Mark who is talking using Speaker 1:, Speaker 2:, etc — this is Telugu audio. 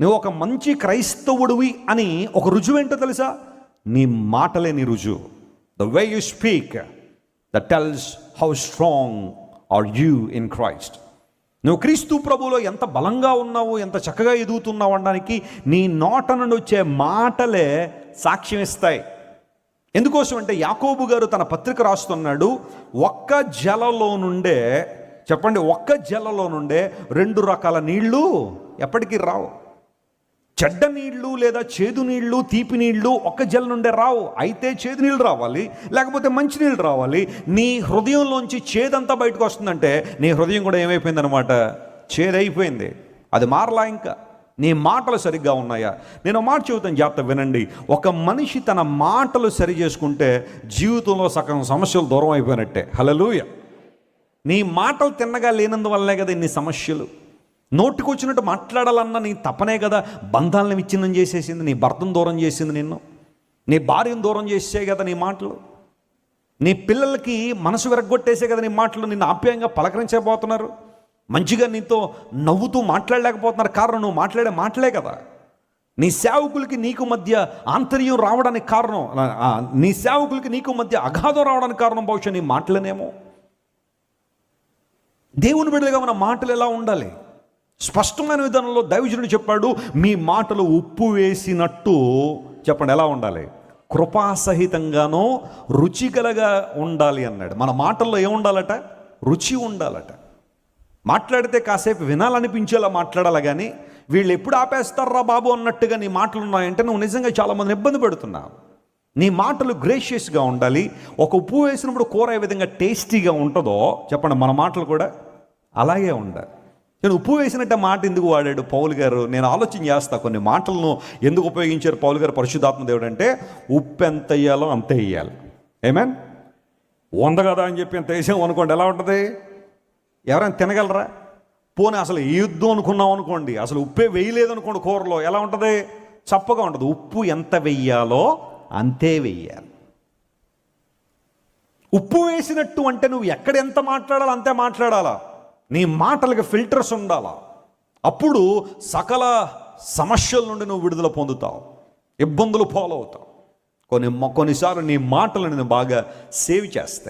Speaker 1: నువ్వు ఒక మంచి క్రైస్తవుడివి అని ఒక రుజువు ఏంటో తెలుసా? నీ మాటలే నీ రుజువు. The way you speak that tells how strong are you in Christ. నువ్వు క్రీస్తు ప్రభువులో ఎంత బలంగా ఉన్నావు, ఎంత చక్కగా ఎదుగుతున్నావు అనడానికి నీ నోట నుండి వచ్చే మాటలే సాక్ష్యం ఇస్తాయి. ఎందుకోసం అంటే యాకోబు గారు తన పత్రిక రాస్తున్నాడు, ఒక్క జలలో నుండే, చెప్పండి, ఒక్క జలలో నుండే 2 రకాల నీళ్లు ఎప్పటికీ రావు. చెడ్డ నీళ్లు లేదా చేదు నీళ్లు, తీపి నీళ్లు ఒక్క జల నుండే రావు. అయితే చేదు నీళ్ళు రావాలి, లేకపోతే మంచి నీళ్ళు రావాలి. నీ హృదయంలోంచి చేదంతా బయటకు వస్తుందంటే నీ హృదయం కూడా ఏమైపోయిందనమాట, చేదైపోయింది. అది మారలా. ఇంకా నీ మాటలు సరిగ్గా ఉన్నాయా? నేను మాట చెబుతాను, జాగ్రత్త వినండి. ఒక మనిషి తన మాటలు సరి చేసుకుంటే జీవితంలో సగం సమస్యలు దూరం అయిపోయినట్టే. హల్లెలూయా. నీ మాటలు తిన్నగా లేనందువల్లే కదా ఇన్ని సమస్యలు. నోటికొచ్చినట్టు మాట్లాడాలన్న నీ తపనే కదా బంధాలను విచ్ఛిన్నం చేసేసింది. నీ భర్తను దూరం చేసింది, నిన్ను నీ భార్యను దూరం చేసే కదా నీ మాటలు. నీ పిల్లలకి మనసు విరగొట్టేసే కదా నీ మాటలు. నిన్ను ఆప్యాయంగా పలకరించబోతున్నారు, మంచిగా నీతో నవ్వుతూ మాట్లాడలేకపోతున్నారు. కారణం నువ్వు మాట్లాడే మాటలే కదా. నీ సేవకులకి నీకు మధ్య ఆంతర్యం రావడానికి కారణం, నీ సేవకులకి నీకు మధ్య అగాధం రావడానికి కారణం బహుశా నీ మాటలనేమో. దేవుని బిడ్డలుగా మన మాటలు ఎలా ఉండాలి? స్పష్టమైన విధానంలో దైవజనుడు చెప్పాడు, మీ మాటలు ఉప్పు వేసినట్టు, చెప్పండి ఎలా ఉండాలి? కృపాసహితంగానో రుచికలగా ఉండాలి అన్నాడు. మన మాటల్లో ఏముండాలట? రుచి ఉండాలట. మాట్లాడితే కాసేపు వినాలనిపించేలా మాట్లాడాలి, కానీ వీళ్ళు ఎప్పుడు ఆపేస్తారా బాబు అన్నట్టుగా నీ మాటలు ఉన్నాయంటే నువ్వు నిజంగా చాలామందిని ఇబ్బంది పెడుతున్నావు. నీ మాటలు గ్రేషియస్గా ఉండాలి. ఒక ఉప్పు వేసినప్పుడు కూర ఏ విధంగా టేస్టీగా ఉంటుందో, చెప్పండి మన మాటలు కూడా అలాగే ఉండాలి. నేను ఉప్పు వేసినట్టే మాట ఎందుకు వాడాడు పౌలు గారు? నేను ఆలోచన చేస్తా, కొన్ని మాటలను ఎందుకు ఉపయోగించారు పౌలు గారు, పరిశుద్ధాత్మ దేవుడు అంటే ఉప్పు ఎంత వేయాలో అంతే వేయాలి. ఏమేన్ 100 కదా అని చెప్పి ఎంత వేసాం అనుకోండి, ఎలా ఉంటుంది? ఎవరైనా తినగలరా? పోనీ అసలు వేయొద్దు అనుకున్నాం అనుకోండి, అసలు ఉప్పే వేయలేదు అనుకోండి కూరలో, ఎలా ఉంటుంది? చప్పగా ఉంటుంది. ఉప్పు ఎంత వెయ్యాలో అంతే వెయ్యాలి. ఉప్పు వేసినట్టు అంటే నువ్వు ఎక్కడ ఎంత మాట్లాడాలో అంతే మాట్లాడాలా. నీ మాటలకు ఫిల్టర్స్ ఉండాలా. అప్పుడు సకల సమస్యల నుండి నువ్వు విడుదల పొందుతావు, ఇబ్బందులు ఫాలో అవుతావు. కొన్నిసార్లు నీ మాటలు నేను బాగా సేవ్ చేస్తాయి.